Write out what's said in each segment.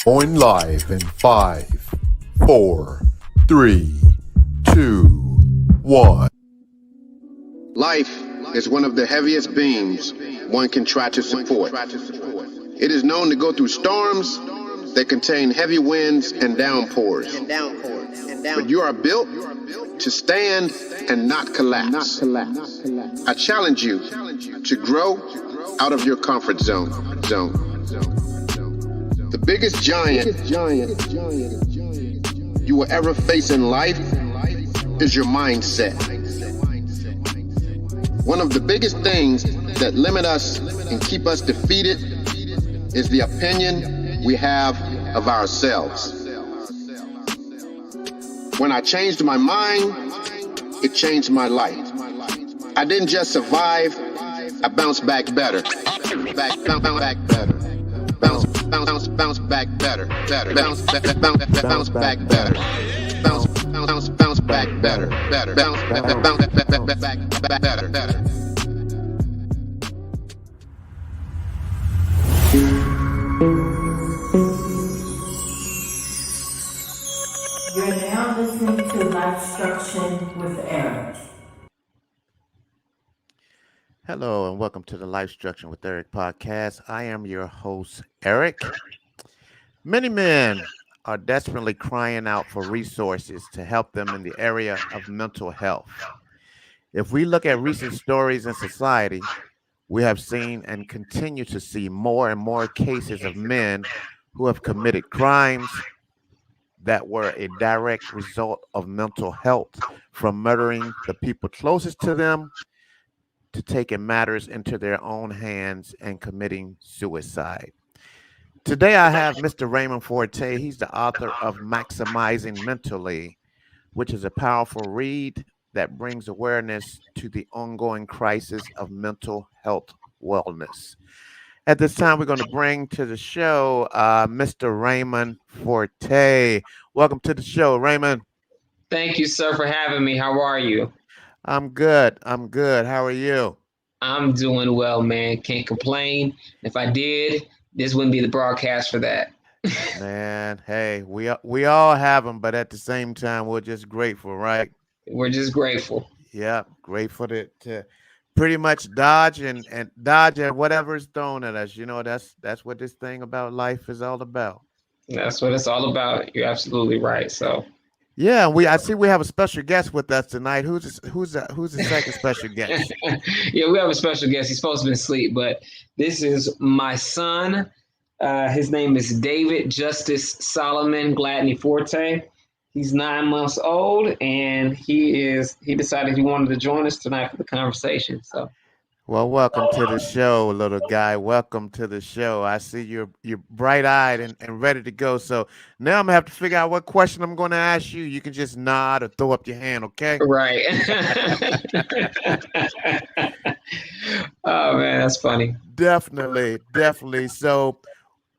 Going live in 5, 4, 3, 2, 1. Life is one of the heaviest beams one can try to support. It is known to go through storms that contain heavy winds and downpours. But you are built to stand and not collapse. I challenge you to grow out of your comfort zone. The biggest giant you will ever face in life is your mindset. One of the biggest things that limit us and keep us defeated is the opinion we have of ourselves. When I changed my mind, it changed my life. I didn't just survive, I bounced back better. Bounce back better. Bounce back better. Bounce back better. Bounce back better. Better. You're now listening to Lifestruction with Eric. Hello and welcome to the Lifestruction with Eric podcast. I am your host, Eric. Many men are desperately crying out for resources to help them in the area of mental health. If we look at recent stories in society, we have seen and continue to see more and more cases of men who have committed crimes that were a direct result of mental health, from murdering the people closest to them to taking matters into their own hands and committing suicide. Today I have Mr. Raymond Forte. He's the author of Maximizing Mentally, which is a powerful read that brings awareness to the ongoing crisis of mental health wellness. At this time, we're going to bring to the show Mr. Raymond Forte. Welcome to the show, Raymond. Thank you, sir, for having me. How are you? I'm good. How are you? I'm doing well, man. Can't complain. If I did, this wouldn't be the broadcast for that. Man, hey, we all have them, but at the same time, we're just grateful, right? We're just grateful. Yeah, grateful to pretty much dodge and whatever is thrown at us. You know, that's what this thing about life is all about. That's what it's all about. You're absolutely right. So yeah, I see we have a special guest with us tonight. Who's the second special guest? Yeah, we have a special guest. He's supposed to be asleep, but this is my son. His name is David Justice Solomon Gladney Forte. He's 9 months old, and he decided he wanted to join us tonight for the conversation. So, well, welcome to the show, little guy. Welcome to the show. I see you're bright-eyed and ready to go. So now I'm gonna have to figure out what question I'm going to ask you. You can just nod or throw up your hand, okay? Right. Oh man, that's funny. Definitely. So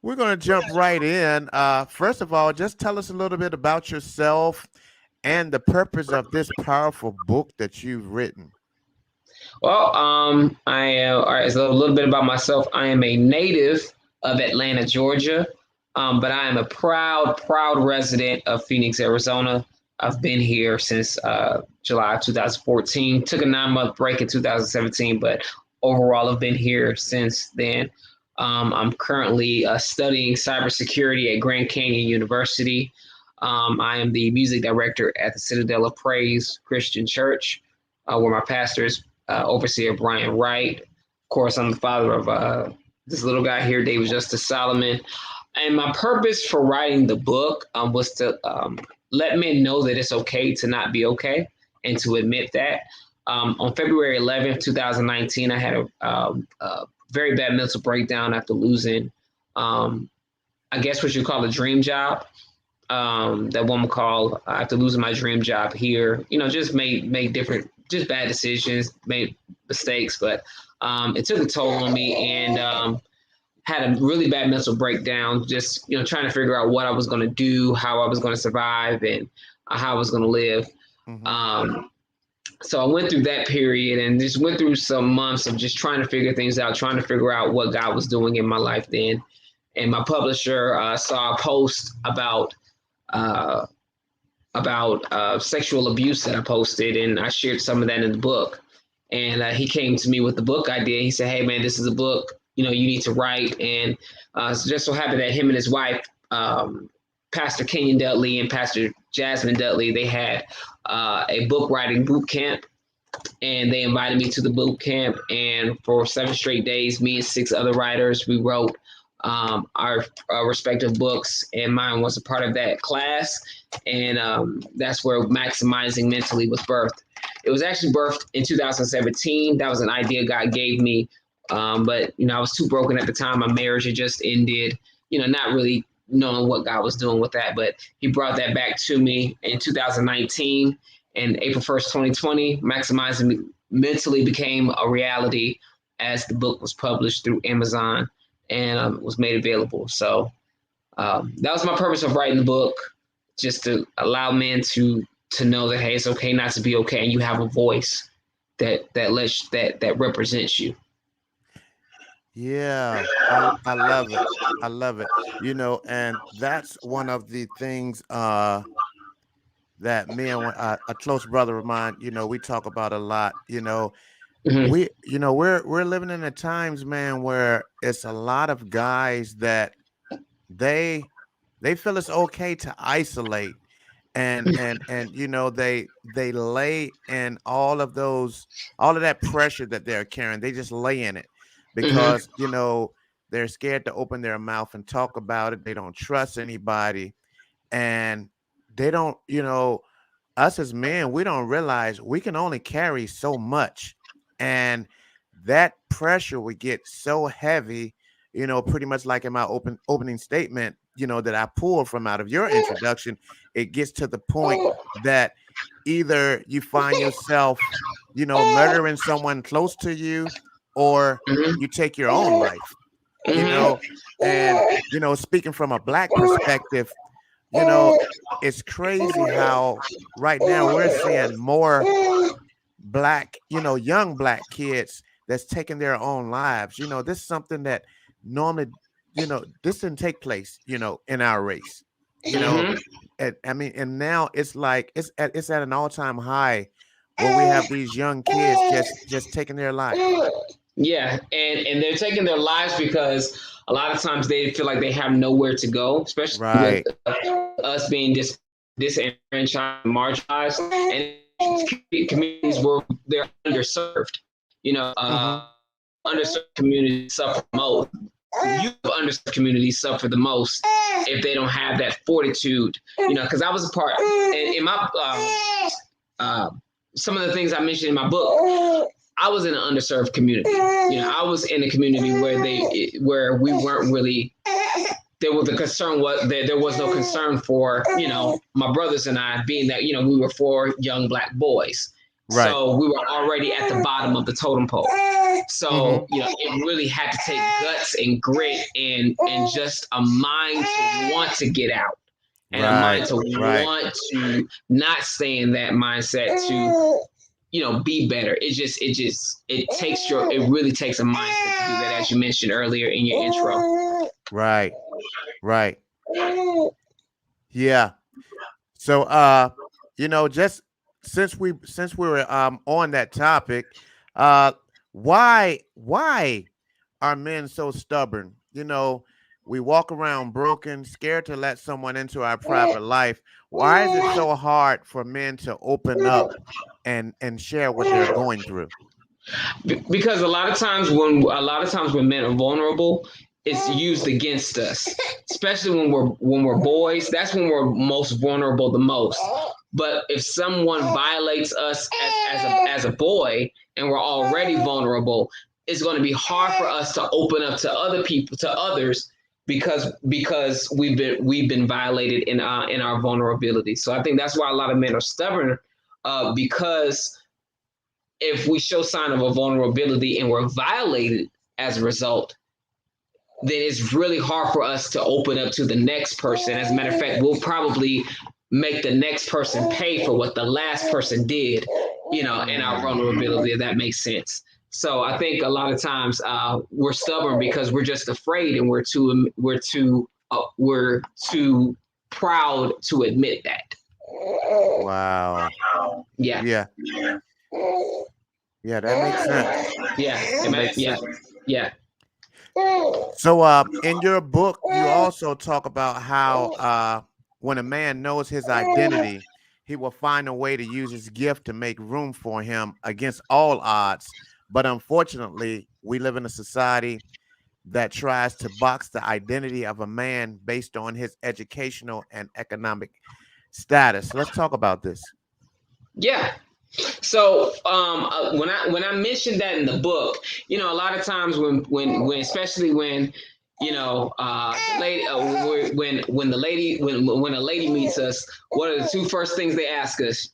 we're going to jump right in. First of all, just tell us a little bit about yourself and the purpose of this powerful book that you've written. Well, all right, so a little bit about myself. I am a native of Atlanta, Georgia, but I am a proud resident of Phoenix, Arizona. I've been here since July 2014. Took a 9-month break in 2017, but overall, I've been here since then. I'm currently studying cybersecurity at Grand Canyon University. I am the music director at the Citadel of Praise Christian Church, where my pastor is overseer Brian Wright. Of course, I'm the father of this little guy here, David Justice Solomon. And my purpose for writing the book was to let men know that it's okay to not be okay and to admit that. On February 11th, 2019, I had a very bad mental breakdown after losing, I guess what you call a dream job. That one would call after losing my dream job here, just made different, just bad decisions, made mistakes, but it took a toll on me and had a really bad mental breakdown, just, trying to figure out what I was going to do, how I was going to survive and how I was going to live. Mm-hmm. So I went through that period and just went through some months of just trying to figure things out, trying to figure out what God was doing in my life then. and my publisher saw a post about sexual abuse that I posted, and I shared some of that in the book. And he came to me with the book idea. He said, "Hey, man, this is a book, you need to write." And so just so happened that him and his wife, Pastor Kenyon Dudley and Pastor Jasmine Dudley, they had a book writing boot camp. And they invited me to the boot camp. And for 7 straight days, me and 6 other writers, we wrote our respective books. And mine was a part of that class. And that's where Maximizing Mentally was birthed. It was actually birthed in 2017. That was an idea God gave me. But, I was too broken at the time. My marriage had just ended, not really knowing what God was doing with that. But he brought that back to me in 2019. And April 1st, 2020, Maximizing Mentally became a reality as the book was published through Amazon and was made available. So that was my purpose of writing the book, just to allow men to know that, hey, it's okay not to be okay, and you have a voice that represents you. Yeah, I love it. I love it. And that's one of the things that me and a close brother of mine, we talk about a lot. Mm-hmm. We're living in the times, man, where it's a lot of guys that they feel it's okay to isolate, and they lay in all of that pressure that they're carrying. They just lay in it because they're scared to open their mouth and talk about it. They don't trust anybody, and they don't, us as men, we don't realize we can only carry so much. And that pressure would get so heavy, pretty much like in my opening statement, that I pulled from out of your introduction. It gets to the point that either you find yourself, murdering someone close to you, or you take your own life, and, speaking from a Black perspective, it's crazy how right now we're seeing more Black, young Black kids that's taking their own lives. This is something that normally, this didn't take place, in our race, and now it's like, it's at an all-time high where we have these young kids just taking their lives. Yeah, and they're taking their lives because a lot of times they feel like they have nowhere to go, especially with us being disenfranchised, marginalized, and communities where they're underserved. Underserved communities suffer most. Youth underserved communities suffer the most if they don't have that fortitude. Because I was a part in my some of the things I mentioned in my book. I was in an underserved community. I was in a community where we weren't really. There was the concern there was no concern for my brothers and I, being that we were 4 young Black boys. Right. So we were already at the bottom of the totem pole. So it really had to take guts and grit and just a mind to want to get out. And a mind to want to not stay in that mindset to be better. It really takes a mindset to do that, as you mentioned earlier in your intro. Right. Yeah. So just since we were on that topic, why are men so stubborn? We walk around broken, scared to let someone into our private life. Why is it so hard for men to open up and share what they're going through? Because a lot of times when men are vulnerable, it's used against us, especially when we're boys. That's when we're most vulnerable the most. But if someone violates us as a boy and we're already vulnerable, it's going to be hard for us to open up to other people, to others, because we've been violated in our vulnerability. So I think that's why a lot of men are stubborn, because if we show sign of a vulnerability and we're violated as a result, then it's really hard for us to open up to the next person. As a matter of fact, we'll probably make the next person pay for what the last person did, in our vulnerability, if that makes sense. So I think a lot of times we're stubborn because we're just afraid, and we're too proud to admit that. Wow. Yeah, Yeah. Yeah, that makes sense. yeah, That makes yeah, sense. yeah. So in your book, you also talk about how when a man knows his identity, he will find a way to use his gift to make room for him against all odds. But unfortunately, we live in a society that tries to box the identity of a man based on his educational and economic status. Let's talk about this. Yeah. So when I mentioned that in the book, a lot of times when especially when the lady when a lady meets us, what are the two first things they ask us?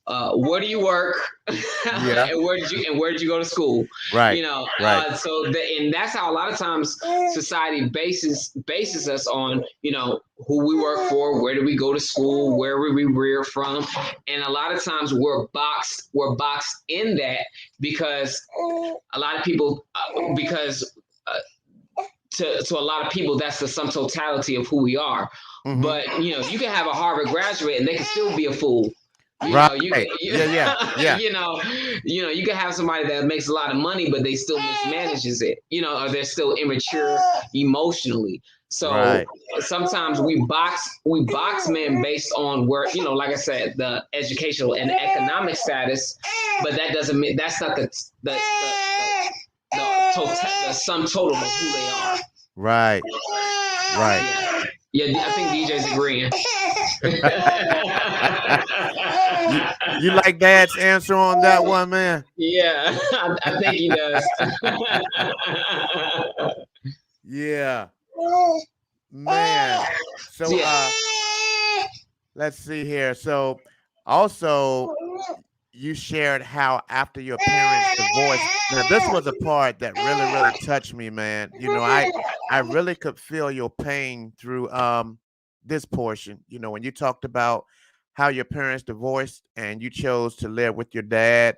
Uh, where do you work, Yeah. and where did you go to school? Right. Right. And that's how a lot of times society bases us on who we work for, where do we go to school, where were we reared from, and a lot of times we're boxed in that because a lot of people because to a lot of people that's the sum totality of who we are. Mm-hmm. But you can have a Harvard graduate and they can still be a fool. Right. Yeah. You can have somebody that makes a lot of money, but they still mismanages it, or they're still immature emotionally. So Right. sometimes we box men based on where, like I said, the educational and economic status, but that doesn't mean that's not the sum total of who they are. Right. Right. Yeah, I think DJ's agreeing. You like Dad's answer on that one, man? Yeah, I think he does. Yeah, man. So let's see here. So also you shared how after your parents divorced. Now this was a part that really touched me, man. I really could feel your pain through this portion. When you talked about how your parents divorced and you chose to live with your dad,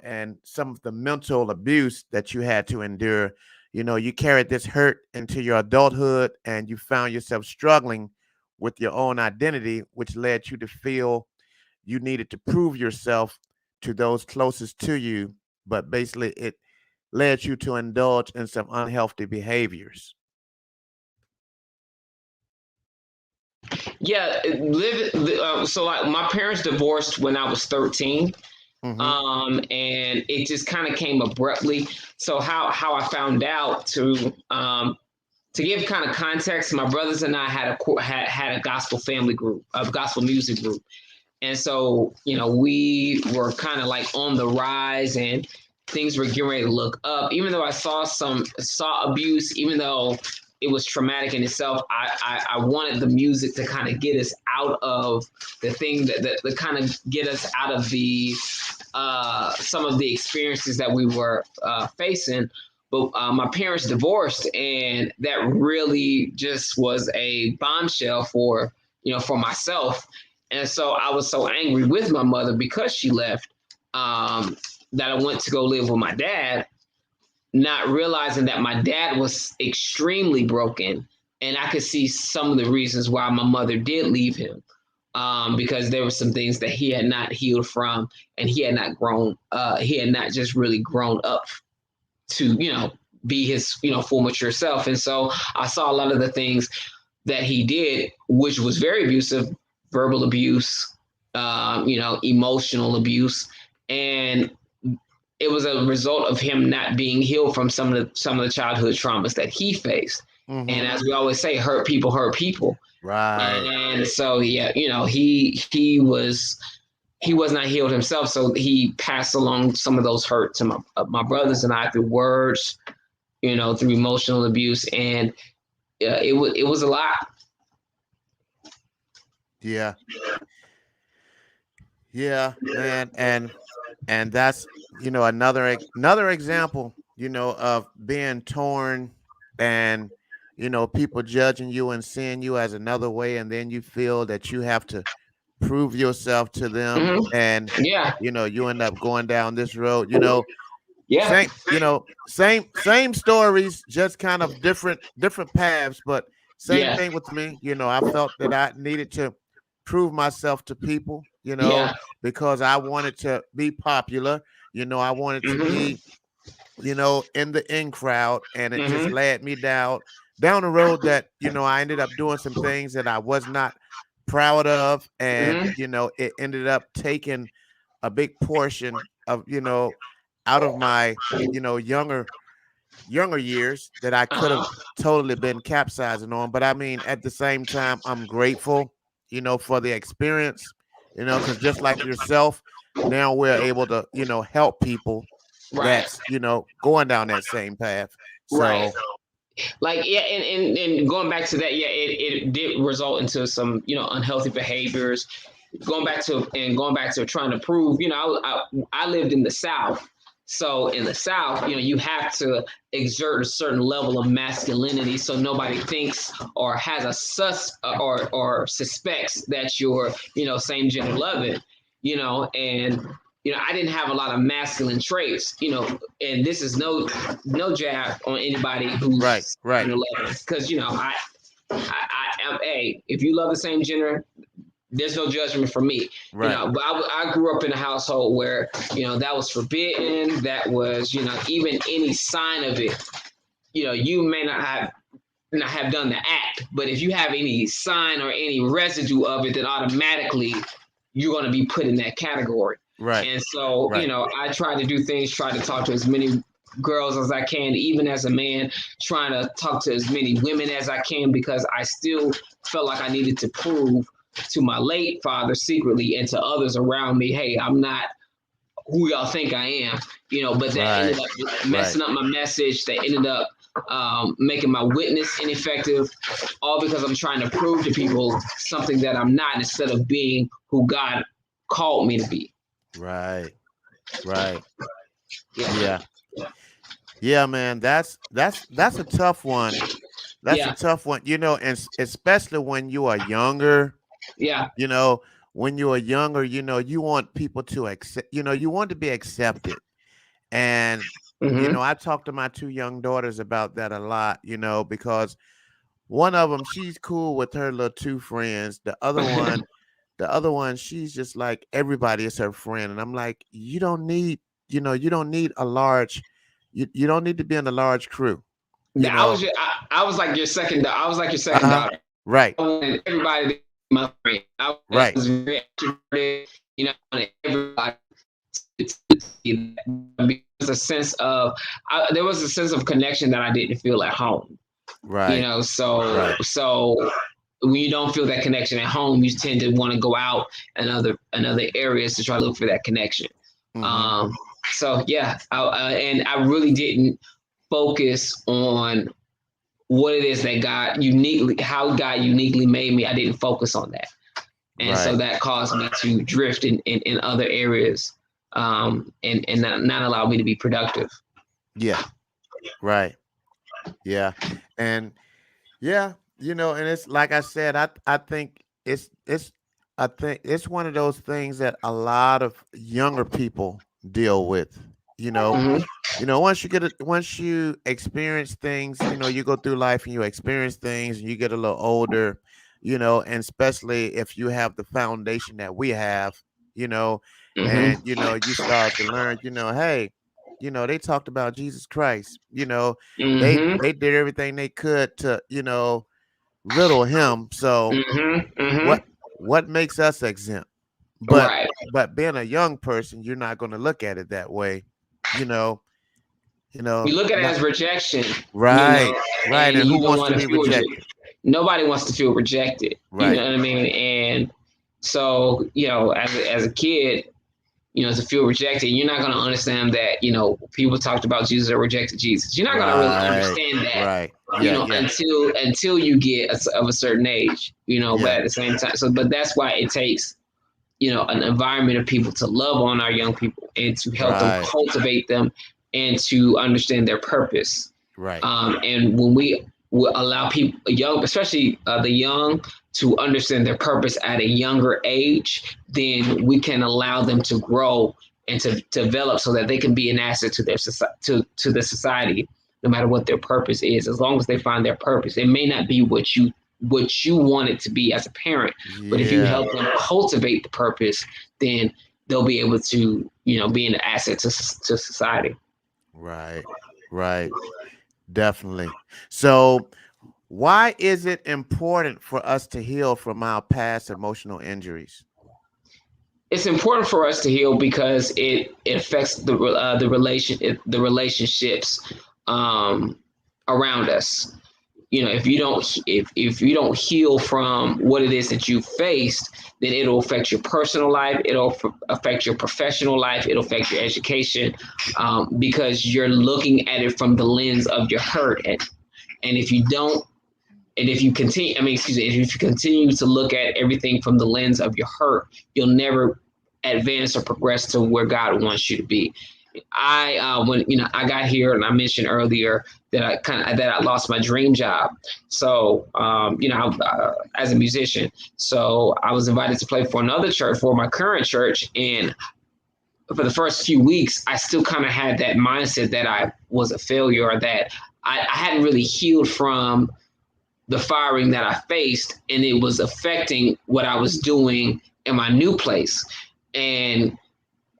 and some of the mental abuse that you had to endure. You carried this hurt into your adulthood and you found yourself struggling with your own identity, which led you to feel you needed to prove yourself to those closest to you, but basically it led you to indulge in some unhealthy behaviors. Yeah, so like my parents divorced when I was 13. Mm-hmm. And it just kind of came abruptly. So how I found out to give kind of context, my brothers and I had a gospel family group, a gospel music group. And so, we were kind of like on the rise and things were getting ready to look up. Even though I saw abuse, even though it was traumatic in itself, I wanted the music to kind of get us out of the thing that kind of get us out of the some of the experiences that we were facing. But my parents divorced, and that really just was a bombshell for myself. And so I was so angry with my mother because she left, that I went to go live with my dad, not realizing that my dad was extremely broken. And I could see some of the reasons why my mother did leave him, because there were some things that he had not healed from, and he had not grown. He had not just really grown up to, be his, full mature self. And so I saw a lot of the things that he did, which was very abusive, verbal abuse, emotional abuse, and it was a result of him not being healed from some of the childhood traumas that he faced. Mm-hmm. And as we always say, hurt people hurt people. Right. And so he was not healed himself, so he passed along some of those hurt to my brothers and I through words, through emotional abuse, and it was a lot. Yeah. Yeah, man. And that's another example, of being torn and people judging you and seeing you as another way, and then you feel that you have to prove yourself to them, and Yeah. you end up going down this road. Yeah. Same stories, just kind of different paths, but same Yeah. thing with me. I felt that I needed to prove myself to people, Yeah. because I wanted to be popular. I wanted to Mm-hmm. be, in the in crowd, and it just Mm-hmm. led me down the road that, I ended up doing some things that I was not proud of, and Mm-hmm. it ended up taking a big portion of, out of my, younger years that I could have Uh-huh. totally been capsizing on. But I mean, at the same time, I'm grateful, for the experience, because just like yourself, now we're able to, help people Right. that's, going down that same path. Right. So, Like, yeah, and going back to that, yeah, it did result into some, unhealthy behaviors. Going back to trying to prove, I lived in the South. So in the South, you have to exert a certain level of masculinity so nobody thinks or has or suspects that you're, same gender loving, and I didn't have a lot of masculine traits, and this is no jab on anybody right, who's right, gender loving, because I am if you love the same gender, there's no judgment for me, right, but I grew up in a household where that was forbidden. That was even any sign of it, you may not have done the act, but if you have any sign or any residue of it, then automatically you're going to be put in that category. right, And so, right, I try to do things, try to talk to as many girls as I can, even as a man, trying to talk to as many women as I can, because I still felt like I needed to prove to my late father secretly and to others around me, hey, I'm not who y'all think I am, but that ended up messing up my message. That ended up making my witness ineffective, all because I'm trying to prove to people something that I'm not, instead of being who God called me to be. right, right. Yeah. Yeah. Yeah, man, that's a tough one. That's a Yeah. tough one, and especially when you are younger, Yeah. you know, when you are younger, you want people to accept, you want to be accepted. And, Mm-hmm. I talk to my two young daughters about that a lot, because one of them, she's cool with her little two friends. The other one, she's just like everybody is her friend. And I'm like, you don't need a large, you don't need to be in a large crew, you I know. was I was like your second. I was like your second Uh-huh. daughter. Right, I wanted everybody to be my friend. I right, was very extroverted. I wanted everybody to see that. There was a sense of connection that I didn't feel at home. right, right. So when you don't feel that connection at home, you tend to want to go out and other areas to try to look for that connection. Mm-hmm. So yeah, and I really didn't focus on what it is that how God uniquely made me. I didn't focus on that. And so Right. that caused me to drift in other areas, and not allow me to be productive. Yeah. Right. Yeah. And yeah, and it's like I said, I think I think it's one of those things that a lot of younger people deal with. You know, Mm-hmm. once you experience things, you go through life and you experience things and you get a little older, and especially if you have the foundation that we have, you know, and Mm-hmm. you start to learn, hey, they talked about Jesus Christ, Mm-hmm. they did everything they could to, riddle him. So Mm-hmm. Mm-hmm. what makes us exempt? But Right. but being a young person, you're not going to look at it that way, you know, You look at it not as rejection, right, right. and And who you don't wants to want to be feel rejected? nobody wants to feel rejected. You Right, know what I mean? And so, as a kid, to feel rejected, you're not going to understand that, people talked about Jesus or rejected Jesus. You're not going to really right, understand that, right. Yeah, yeah, until you get of a certain age, but yeah. at the same time, but that's why it takes, an environment of people to love on our young people and to help them Right, cultivate them and to understand their purpose. right. And when we will allow people, young, especially the young, to understand their purpose at a younger age, then we can allow them to grow and to develop so that they can be an asset to their to the society, no matter what their purpose is. As long as they find their purpose, it may not be what you want it to be as a parent, but if you Yeah. help them cultivate the purpose, then they'll be able to, be an asset to society. Right. Right. Definitely. So, why is it important for us to heal from our past emotional injuries? It's important for us to heal because it affects the relationships around us. If you don't heal from what it is that you faced, then it'll affect your personal life, it'll affect your professional life, it'll affect your education, because you're looking at it from the lens of your hurt. And if you don't and if you continue, if you continue to look at everything from the lens of your hurt, you'll never advance or progress to where God wants you to be. When I got here, and I mentioned earlier that I lost my dream job. So as a musician, so I was invited to play for another church, for my current church, and for the first few weeks, I still kind of had that mindset that I was a failure, or that I hadn't really healed from the firing that I faced, and it was affecting what I was doing in my new place. And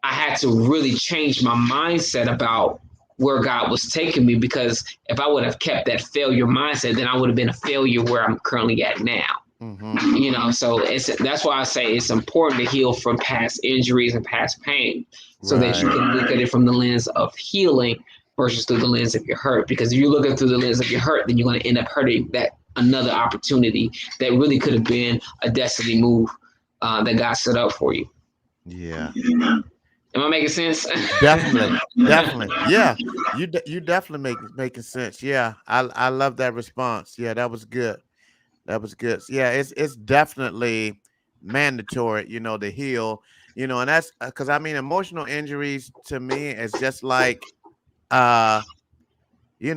I had to really change my mindset about where God was taking me, because if I would have kept that failure mindset, then I would have been a failure where I'm currently at now. Mm-hmm. So that's why I say it's important to heal from past injuries and past pain, so that you can look at it from the lens of healing versus through the lens of your hurt. Because if you're looking through the lens of your hurt, then you're going to end up hurting that another opportunity that really could have been a destiny move that God set up for you. Yeah. Am I making sense? Definitely. Definitely. Yeah. You definitely making sense. Yeah. I love that response. Yeah, that was good. That was good. Yeah, it's definitely mandatory, to heal, and that's because emotional injuries to me is just like, you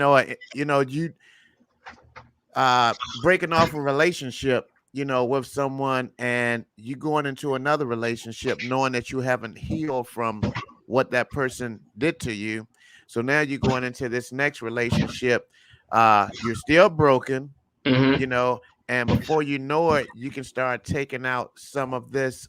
breaking off a relationship, with someone, and you going into another relationship knowing that you haven't healed from what that person did to you. So now you're going into this next relationship. You're still broken, Mm-hmm. you know, and before you know it, you can start taking out some of this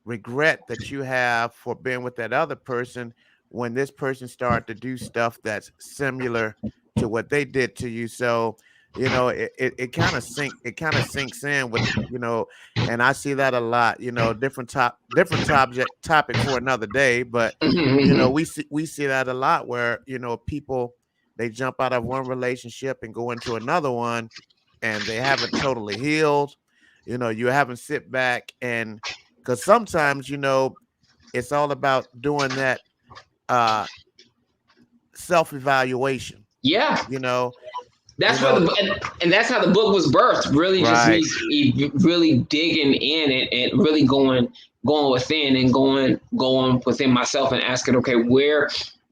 regret that you have for being with that other person when this person started to do stuff that's similar to what they did to you. So, it kind of sinks in with, and I see that a lot, different topic for another day, but Mm-hmm. we see that a lot where, people, they jump out of one relationship and go into another one, and they haven't totally healed. You haven't sit back, and because sometimes, it's all about doing that self-evaluation, Yeah. you know, you That's what know, and that's how the book was birthed. Really, just right, really digging in, and really going within, and going within myself, and asking, okay, where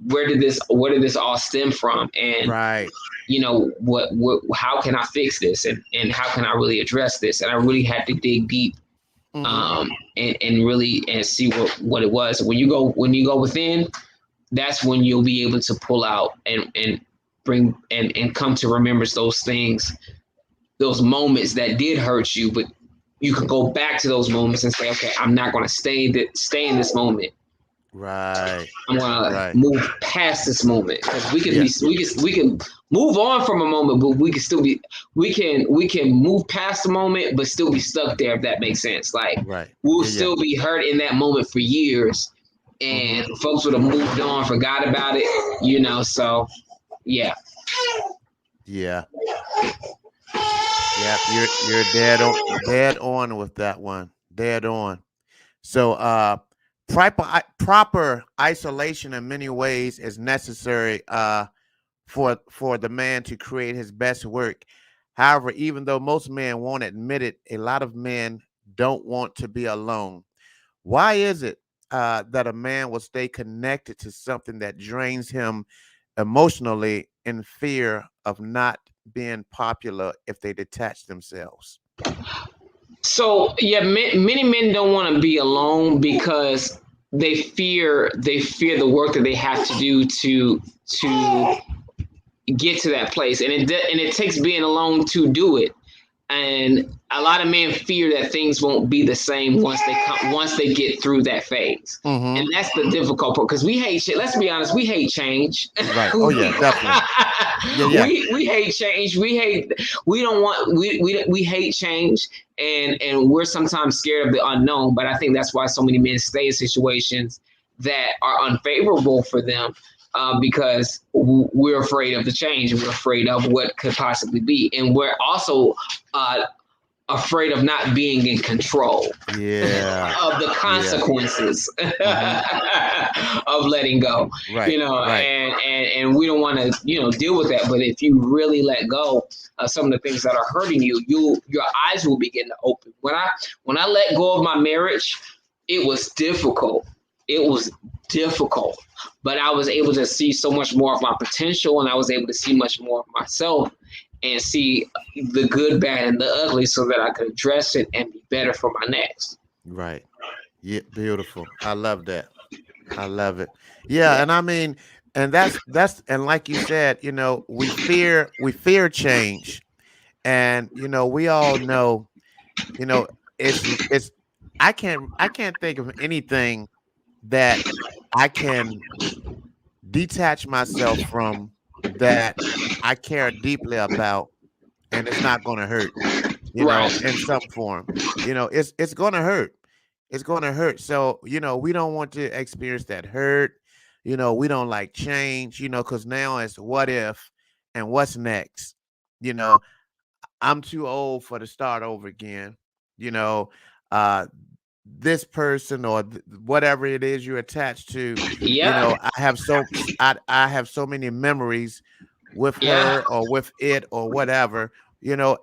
did this all stem from? And right. what how can I fix this, and how can I really address this? And I really had to dig deep, Hmm. and really and see what it was. When you go within, that's when you'll be able to pull out, and bring and come to remembrance those things, those moments that did hurt you. But you can go back to those moments and say, okay, I'm not going to stay in this moment. Right, I'm going to right. move past this moment, because Yeah, we can move on from a moment, but we can still be we can move past the moment, but still be stuck there, if that makes sense. Like, right. we'll Yeah, yeah. still be hurt in that moment for years, Hmm. and folks would have moved on, forgot about it. So yeah. Yeah, yeah. You're dead on with that one. Dead on. So, proper isolation in many ways is necessary for the man to create his best work. However, even though most men won't admit it, a lot of men don't want to be alone. Why is it that a man will stay connected to something that drains him emotionally in fear of not being popular if they detach themselves? So yeah, many men don't want to be alone because they fear the work that they have to do to get to that place, and it takes being alone to do it. And a lot of men fear that things won't be the same once they get through that phase. Mm-hmm. And that's the difficult part, because we hate shit. Let's be honest, we hate change. Right. Oh yeah, definitely. Yeah. We hate change. We don't want we hate change, and we're sometimes scared of the unknown. But I think that's why so many men stay in situations that are unfavorable for them, because we're afraid of the change, and we're afraid of what could possibly be, and we're also afraid of not being in control of the consequences of letting go. Right. Right. And we don't want to deal with that. But if you really let go of some of the things that are hurting you, your eyes will begin to open. When I let go of my marriage, it was difficult. But I was able to see so much more of my potential, and I was able to see much more of myself and see the good, bad, and the ugly, so that I could address it and be better for my next. Right. Yeah. Beautiful. I love that. I love it. Yeah. And I mean, and that's and like you said, we fear change, and we all know, it's I can't think of anything that I can detach myself from, that I care deeply about, and it's not going to hurt, Right. in some form. It's going to hurt. It's going to hurt. So, we don't want to experience that hurt. We don't like change, because now it's what if and what's next. I'm too old for to start over again. You know, uh, this person or whatever it is you're attached to. Yeah. I have so many memories with Yeah. her or with it or whatever.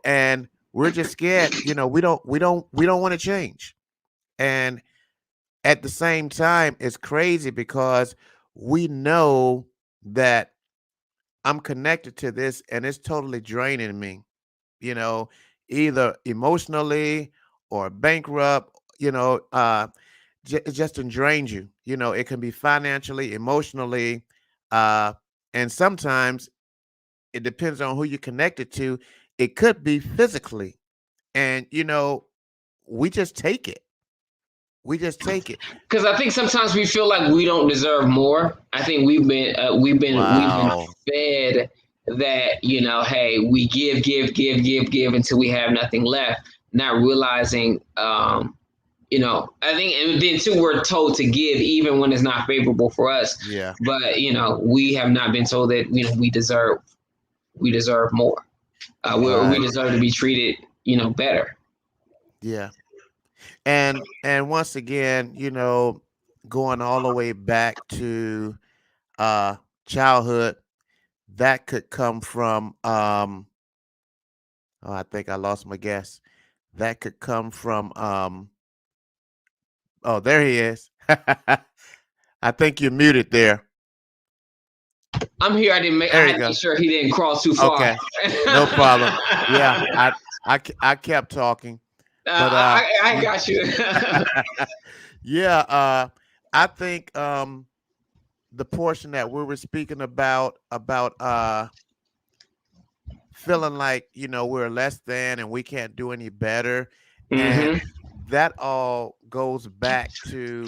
And we're just scared. We don't want to change. And at the same time, it's crazy because we know that I'm connected to this and it's totally draining me, you know, either emotionally or bankrupt, it just drains you. It can be financially, emotionally, uh, and sometimes it depends on who you're connected to. It could be physically. And, we just take it. We just take it. Because I think sometimes we feel like we don't deserve more. I think we've been fed that, hey, we give until we have nothing left, not realizing, I think, and then too, we're told to give even when it's not favorable for us. Yeah. But we have not been told that we deserve more. We deserve to be treated better. Yeah. And once again, going all the way back to childhood, that could come from oh, I think I lost my guess. That could come from oh, there he is. I think you're muted there. I'm here. I had to make sure he didn't cross too far. Okay. No problem. Yeah, I kept talking. But I got you. yeah, I think the portion that we were speaking about feeling like we're less than and we can't do any better, and that all goes back to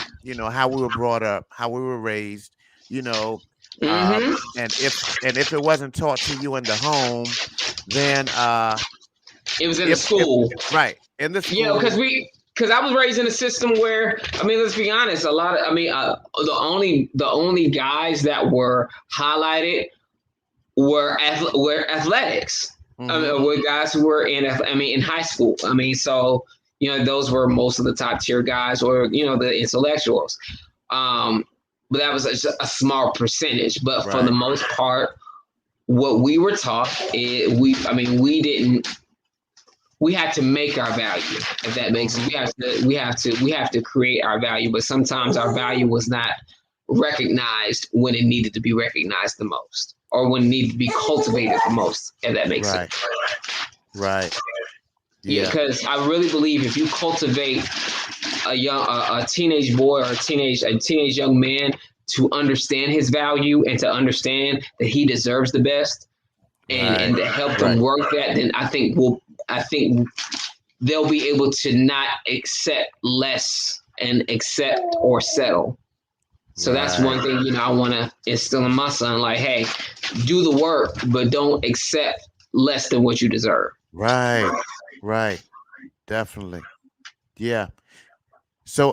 how we were brought up, how we were raised, and if it wasn't taught to you in the home, then it was in the school, right? In the school, because I was raised in a system where, let's be honest, the only guys that were highlighted were athletics. Were guys who were in high school. So those were most of the top tier guys, or the intellectuals. But that was a small percentage. But for the most part, what we were taught, we had to make our value, if that makes sense. We have to create our value, but sometimes our value was not recognized when it needed to be recognized the most, or when it needed to be cultivated the most, if that makes sense. Right. Yeah, because I really believe if you cultivate a teenage boy or a teenage young man to understand his value and to understand that he deserves the best, and to help them work that, then I think they'll be able to not accept less and accept or settle. So that's one thing, I want to instill in my son, like, hey, do the work, but don't accept less than what you deserve. Right. Definitely. Yeah. So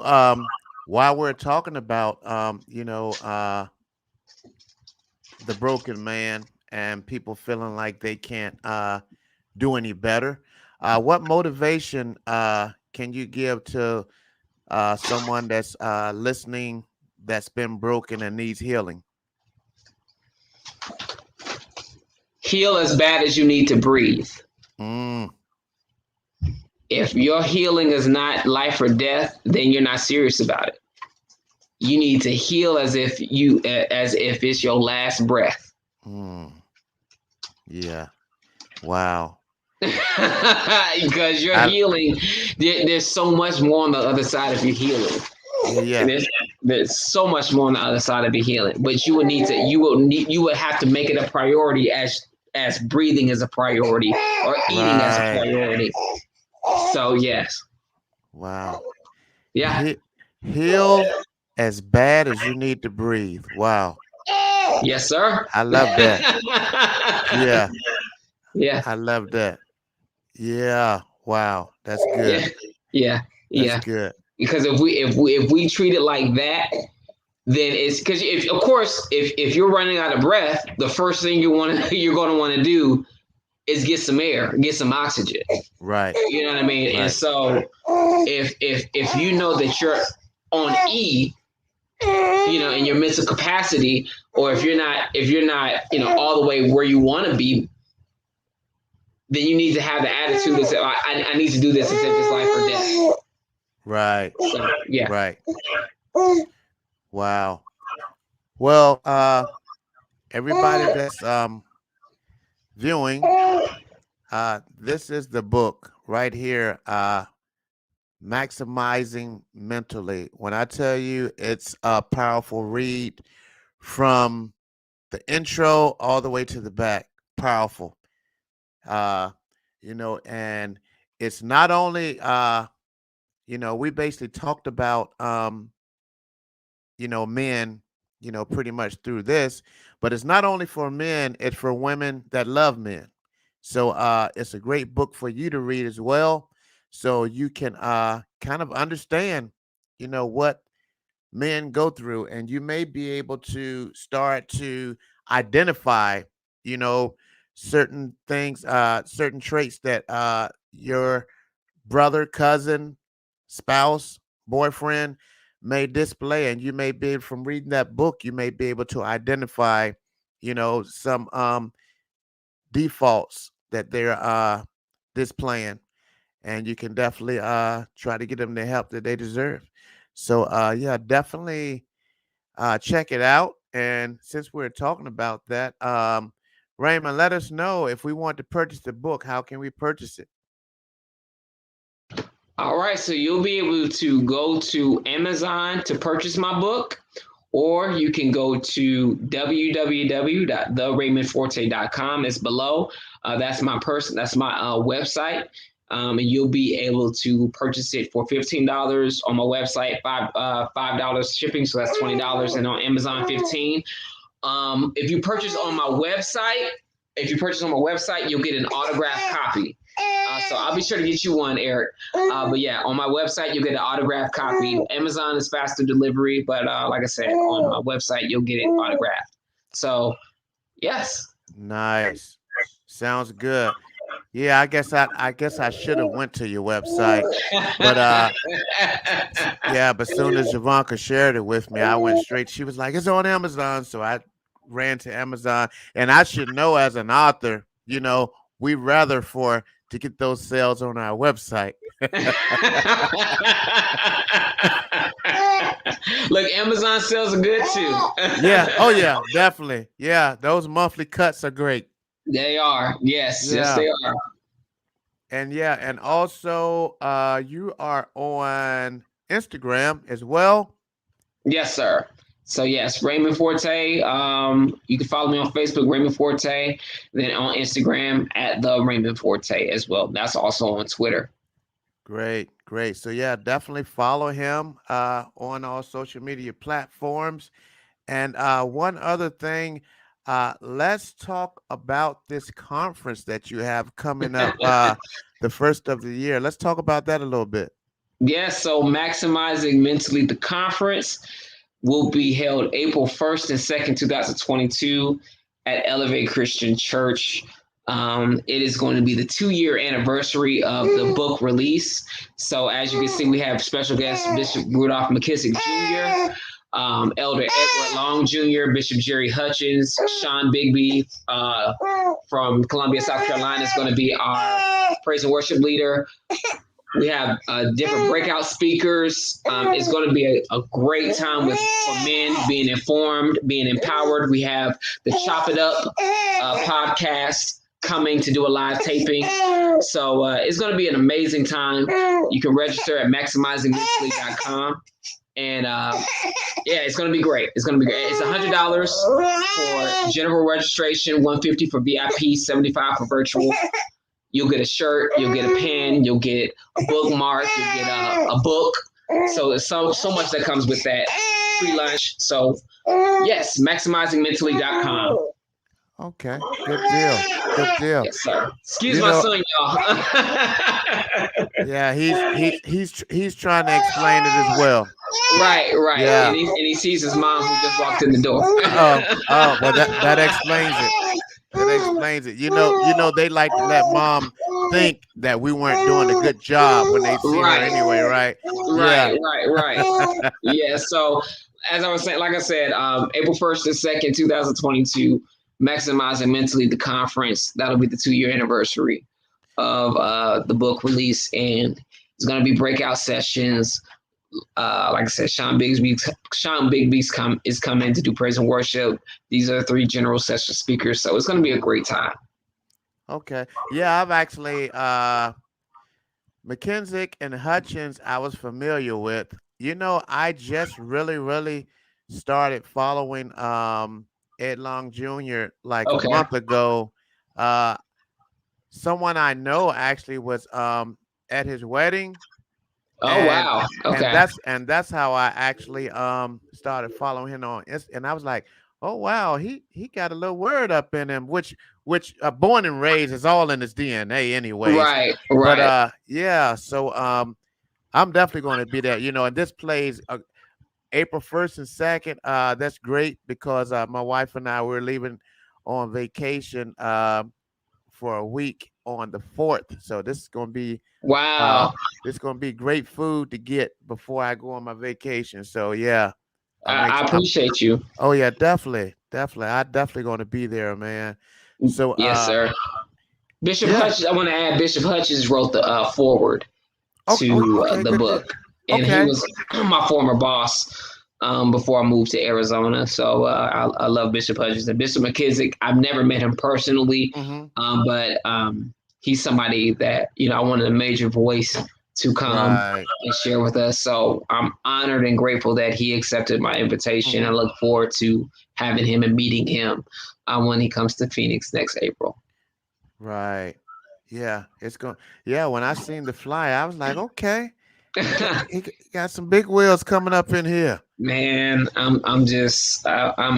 while we're talking about the broken man and people feeling like they can't do any better, what motivation can you give to someone that's listening that's been broken and needs healing? Heal as bad as you need to breathe. If your healing is not life or death, then you're not serious about it. You need to heal as if it's your last breath. Yeah. Wow. Because you're healing, there's so much more on the other side of your healing. Yeah. There's so much more on the other side of your healing. But you would have to make it a priority as breathing is a priority or eating as a priority. So yes. Wow. Yeah. Heal as bad as you need to breathe. Wow. Yes, sir. I love that. Yeah. Yeah. I love that. Yeah. Wow. That's good. Yeah. That's good. Because if we treat it like that, then it's because if you're running out of breath, the first thing you're going to want to do is get some air, get some oxygen. Right. You know what I mean? Right. And so if you know that you're on E, in your mental capacity, or if you're not, all the way where you want to be, then you need to have the attitude that says, I need to do this as if it's life or death. Right. So, yeah. Right. Wow. Well, everybody that's viewing, this is the book right here, Maximizing Mentally. When I tell you it's a powerful read from the intro all the way to the back, powerful. And it's not only we basically talked about men, pretty much through this, but it's not only for men, it's for women that love men. So it's a great book for you to read as well, so you can kind of understand, what men go through, and you may be able to start to identify, certain things, certain traits that your brother, cousin, spouse, boyfriend may display, and you may be, from reading that book, you may be able to identify, some defaults that they're displaying, and you can definitely try to get them the help that they deserve. So yeah, definitely check it out. And since we're talking about that, Raymond, let us know if we want to purchase the book. How can we purchase it? All right, so you'll be able to go to Amazon to purchase my book, or you can go to www.theraymondforte.com. It's below. That's my website. And you'll be able to purchase it for $15 on my website, $5 shipping, so that's $20, and on Amazon, $15. If you purchase on my website, you'll get an autographed copy. So I'll be sure to get you one, Eric. But yeah, on my website, you'll get an autographed copy. Amazon is faster delivery, but like I said, on my website, you'll get it autographed. So, yes. Nice. Sounds good. Yeah, I guess I should have went to your website, but yeah, but soon as Javanka shared it with me, I went straight. She was like, "It's on Amazon," so I ran to Amazon, and I should know as an author, we rather to get those sales on our website. Look, Amazon sales are good too. Yeah. Oh yeah, definitely. Yeah, those monthly cuts are great. They are. Yes. Yeah. Yes, they are. And yeah, and also you are on Instagram as well. Yes, sir. So yes, Raymond Forte. You can follow me on Facebook, Raymond Forte. Then on Instagram at the Raymond Forte as well. That's also on Twitter. Great, great. So yeah, definitely follow him on all social media platforms. And one other thing, let's talk about this conference that you have coming up the first of the year. Let's talk about that a little bit. Yes, so Maximizing Mentally, the conference will be held April 1st and 2nd, 2022 at Elevate Christian Church. It is going to be the 2-year anniversary of the book release. So as you can see, we have special guests Bishop Rudolph McKissick Jr., Elder Edward Long Jr., Bishop Jerry Hutchins, Sean Bigby from Columbia, South Carolina is going to be our praise and worship leader. We have different breakout speakers. It's going to be a great time for men being informed, being empowered. We have the Chop It Up podcast coming to do a live taping. So it's going to be an amazing time. You can register at maximizingmentally.com. And yeah, it's going to be great. It's going to be great. It's $100 for general registration, $150 for VIP, $75 for virtual. You'll get a shirt, you'll get a pen, you'll get a bookmark, you'll get a book. So there's so much that comes with that. Free lunch. So yes, maximizingmentally.com. Okay, good deal. Good deal. Yes, sir. Excuse my son, y'all. Yeah, he's trying to explain it as well. Right. Yeah. And he sees his mom who just walked in the door. Well that explains it. That explains it. You know, they like to let mom think that we weren't doing a good job when they see her anyway, right? Right. Yeah. So as I was saying, like I said, April 1st and 2nd, 2022, Maximizing Mentally, the conference. That'll be the 2-year anniversary of the book release, and it's going to be breakout sessions. Like I said, Sean Bigby is coming to do praise and worship. These are 3 general session speakers, so it's going to be a great time. Okay, yeah, I've actually McKissick and Hutchins I was familiar with. You know, I just really started following Ed Long Jr. like a month ago. Someone I know actually was at his wedding. Oh, wow. Okay. And that's how I actually started following him on and I was like, oh wow, he got a little word up in him, which born and raised is all in his DNA anyways. Right. But yeah, so I'm definitely going to be there, you know, and this plays April 1st and 2nd. That's great because my wife and I were leaving on vacation for a week on the 4th. So this is going to be this is going to be great food to get before I go on my vacation. So yeah, I appreciate you. Oh yeah, definitely. I definitely going to be there, man. So yes, sir. Bishop Hutchins. I want to add Bishop Hutchins wrote the foreword to the book, and he was my former boss before I moved to Arizona. So I love Bishop Hutchins and Bishop McKissick. I've never met him personally, but he's somebody that, you know, I wanted a major voice to come and share with us. So I'm honored and grateful that he accepted my invitation. I look forward to having him and meeting him when he comes to Phoenix next April. Right. Yeah, it's going. Yeah, when I seen the flyer, I was like, okay, he got some big wheels coming up in here. Man, I'm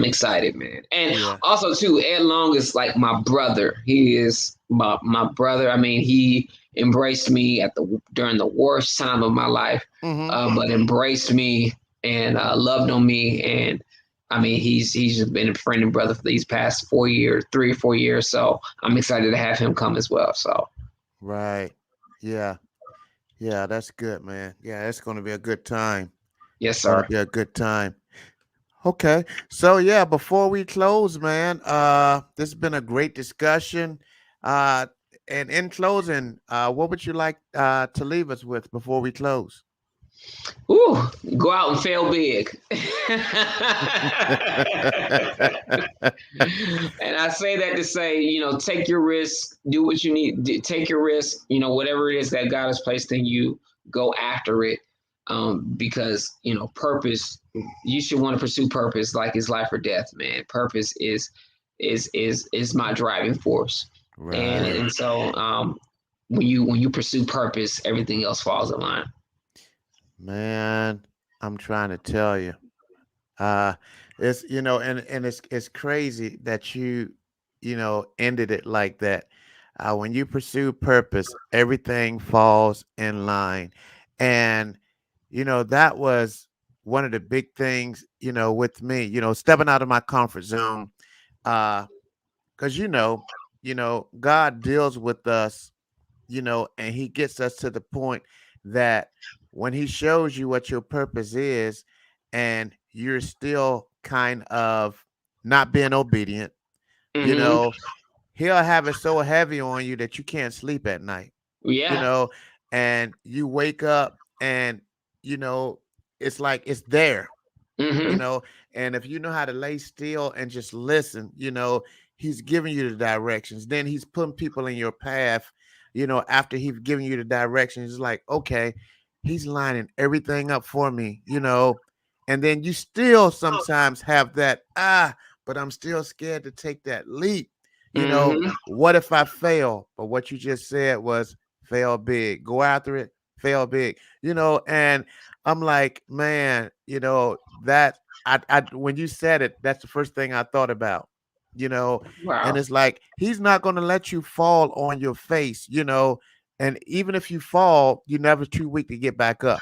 excited, man. And also too, Ed Long is like my brother. He is my brother. I mean, he embraced me during the worst time of my life, but embraced me and loved on me. And I mean, he's just been a friend and brother for these past 3 or 4 years. So I'm excited to have him come as well. So. Right. Yeah. Yeah, that's good, man. Yeah, it's going to be a good time. Yes, sir. It'll be a good time. Okay. So yeah, before we close, man, this has been a great discussion. And in closing, what would you like to leave us with before we close? Ooh, go out and fail big. And I say that to say, take your risk, do what you need, take your risk, whatever it is that God has placed in you, go after it. Because purpose, you should want to pursue purpose like it's life or death, man. Purpose is my driving force. And Right. and so when you pursue purpose, everything else falls in line. Man, I'm trying to tell you. Uh it's and it's crazy that you ended it like that. When you pursue purpose, everything falls in line. And that was one of the big things, with me, stepping out of my comfort zone. Because God deals with us, and he gets us to the point that when he shows you what your purpose is and you're still kind of not being obedient, you Mm-hmm. know, he'll have it so heavy on you that you can't sleep at night, you Yeah. know, and you wake up and, you know, it's like it's there, you Mm-hmm. know, and if you know how to lay still and just listen, he's giving you the directions. Then he's putting people in your path, after he's giving you the directions. It's like, okay, he's lining everything up for me, and then you still sometimes have that, but I'm still scared to take that leap. Mm-hmm. What if I fail? But what you just said was fail big, go after it, fail big, and I'm like, man, that I when you said it, that's the first thing I thought about, you know, and Wow. it's like he's not going to let you fall on your face, and even if you fall, you're never too weak to get back up,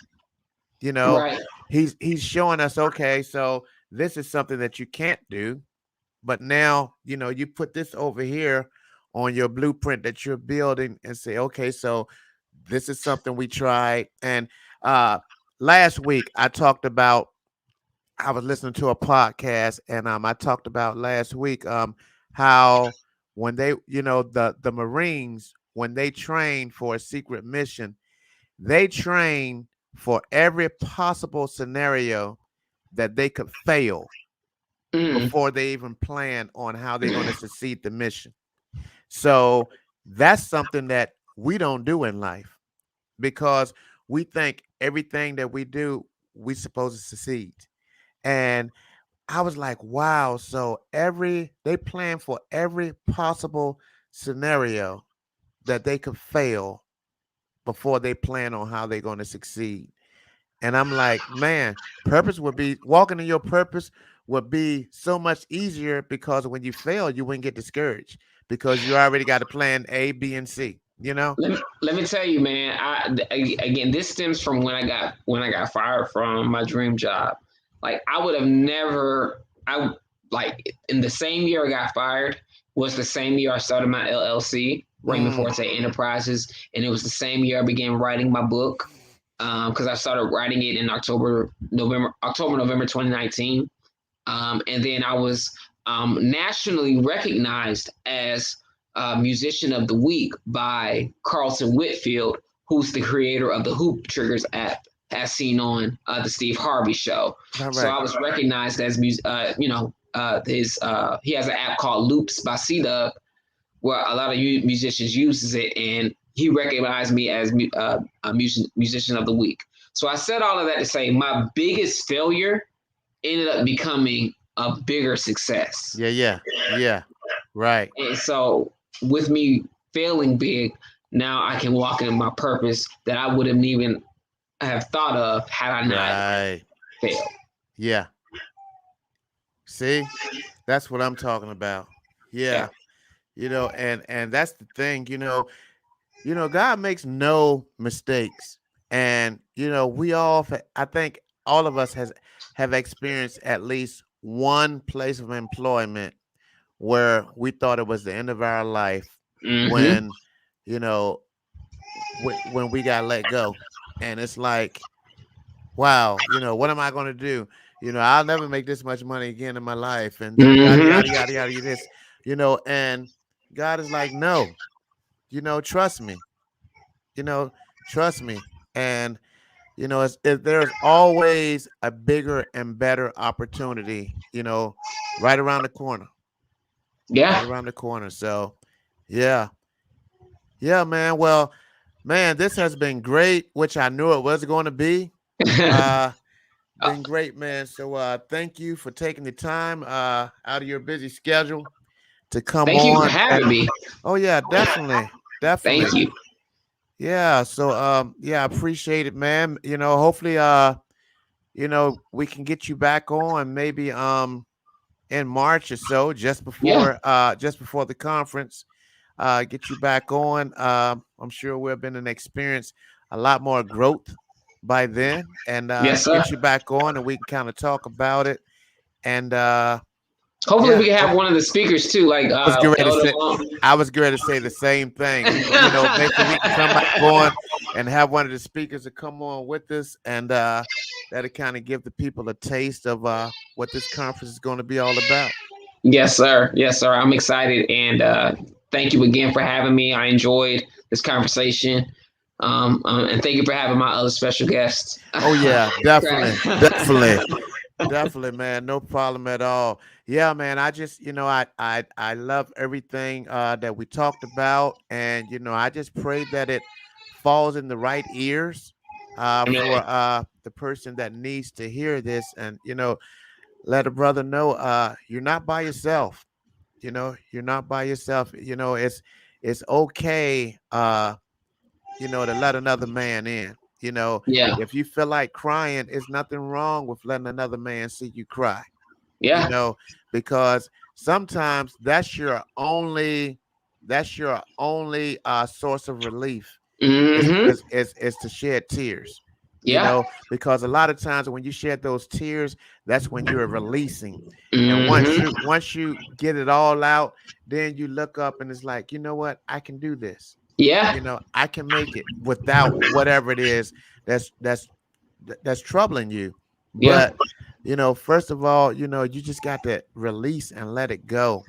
you know. Right. He's showing us, okay, so this is something that you can't do, but now, you put this over here on your blueprint that you're building and say, okay, so this is something we tried. And uh last week I was listening to a podcast, and I talked about last week how when they, the Marines, when they train for a secret mission, they train for every possible scenario that they could fail Mm. before they even plan on how they're going to succeed the mission. So that's something that we don't do in life because we think everything that we do, we supposed to succeed. And I was like, wow. So they plan for every possible scenario that they could fail before they plan on how they're going to succeed. And I'm like, man, purpose would be walking in your purpose would be so much easier because when you fail, you wouldn't get discouraged because you already got a plan A, B, and C, Let me tell you, man. Again, this stems from when I got fired from my dream job. Like I would have never. I like in the same year I got fired was the same year I started my LLC, Raymond Mm, Forte Enterprises, and it was the same year I began writing my book. Because I started writing it in October, November 2019. And then I was nationally recognized as Musician of the Week by Carlton Whitfield, who's the creator of the Hoop Triggers app, as seen on the Steve Harvey Show. all So right. I was recognized as, he has an app called Loops by C-Dub, where a lot of musicians uses it, and he recognized me as a musician of the week. So I said all of that to say my biggest failure ended up becoming a bigger success. Yeah, yeah, yeah. Right, And so with me failing big, now I can walk in my purpose that I wouldn't even have thought of had I not right. failed. Yeah. See, that's what I'm talking about. Yeah. Yeah. And that's the thing, God makes no mistakes. And I think all of us have experienced at least one place of employment where we thought it was the end of our life Mm-hmm. when, you know, when we got let go. And it's like, wow, what am I going to do? I'll never make this much money again in my life, and yada Mm-hmm. yada yada yada this, and God is like, no, trust me, you know, trust me. And, there's always a bigger and better opportunity, right around the corner, right Yeah. around the corner. So, yeah, yeah, man. Well, man, this has been great, which I knew it was going to be. Uh, been great, man. So, thank you for taking the time out of your busy schedule to come Thank you for on. having me. Oh yeah, definitely, definitely. Thank you. Yeah. So, yeah, I appreciate it, man. Hopefully, we can get you back on maybe in March or so, Yeah. just before the conference. Get you back on. I'm sure we'll have been and experience a lot more growth by then, and Yes, sir. get you back on, and we can kind of talk about it. And Hopefully, yeah, we can have one of the speakers too, like I was getting ready to Elder say. Long. I was going to say the same thing. Maybe we can come back on and have one of the speakers to come on with us, and that'll kind of give the people a taste of what this conference is going to be all about. Yes, sir. Yes, sir. I'm excited, and thank you again for having me. I enjoyed this conversation, and thank you for having my other special guests. Oh yeah, definitely, definitely. Definitely, man. No problem at all. Yeah, man. I just, I love everything that we talked about, and I just pray that it falls in the right ears for the person that needs to hear this, and let a brother know you're not by yourself. You're not by yourself. It's okay. To let another man in. Yeah. If you feel like crying, there's nothing wrong with letting another man see you cry, Yeah. because sometimes that's your only source of relief Mm-hmm. is to shed tears, Yeah. because a lot of times when you shed those tears, that's when you're releasing. And Mm-hmm. once you get it all out, then you look up and it's like, you know what, I can do this. Yeah. I can make it without whatever it is that's troubling you. Yeah. But first of all, you just got to release and let it go.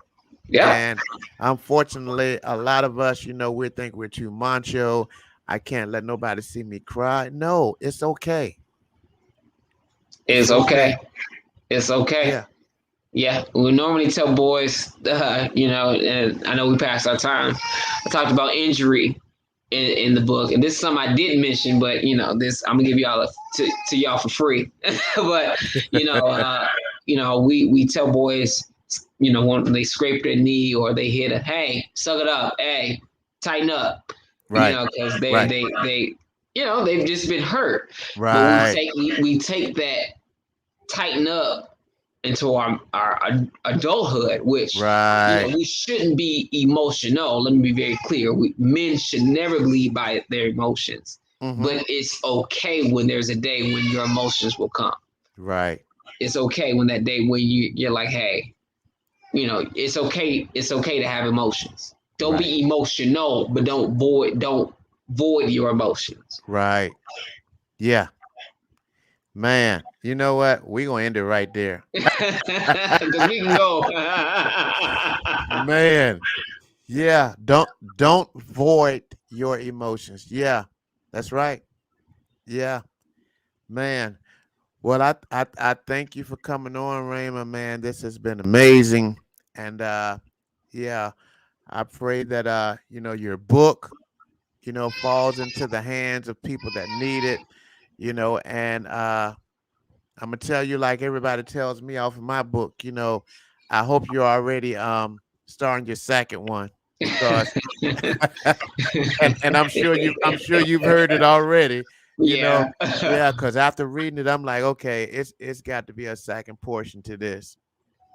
Yeah. And unfortunately, a lot of us, we think we're too macho. I can't let nobody see me cry. No, it's okay. It's It's okay. okay. It's okay. Yeah. Yeah, we normally tell boys, and I know we passed our time. I talked about injury in the book, and this is something I didn't mention, but this I'm gonna give y'all to y'all for free. But we tell boys, when they scrape their knee or they hit hey, suck it up, hey, tighten up, Right. because Right. they they've just been hurt. But Right. we take that tighten up into our adulthood, which Right. we shouldn't be emotional. Let me be very clear. Men should never lead by their emotions, Mhm. but it's okay when there's a day when your emotions will come. Right. It's okay when that day when you're like, hey, it's okay. It's okay to have emotions. Don't Right. be emotional, but don't void your emotions. Right. Yeah. Man, you know what? We're gonna end it right there. Because we can go. Man, yeah, don't void your emotions. Yeah, that's right. Yeah, man. Well, I thank you for coming on, Raymond. Man, this has been amazing, and yeah, I pray that your book falls into the hands of people that need it, and I'm gonna tell you, like everybody tells me off of my book, I hope you're already starting your second one, because and I'm sure you've heard it already, Yeah. yeah, because after reading it, I'm like, okay, it's got to be a second portion to this.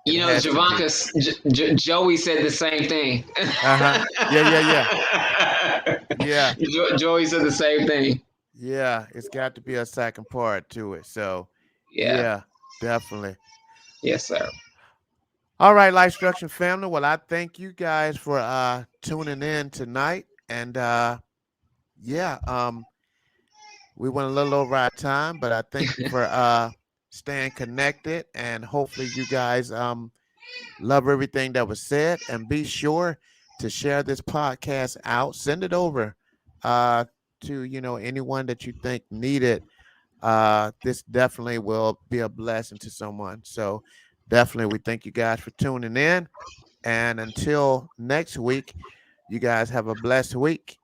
It has to be. Javanka, Joey said the same thing. Uh-huh. Yeah. Joey said the same thing. Yeah, it's got to be a second part to it. So Yeah. yeah, definitely. Yes, sir. All right, Life Structure family. Well, I thank you guys for tuning in tonight. And yeah, we went a little over our time, but I thank you for staying connected, and hopefully you guys love everything that was said, and be sure to share this podcast out. Send it over to anyone that you think needed this definitely will be a blessing to someone. So definitely we thank you guys for tuning in. And until next week, you guys have a blessed week.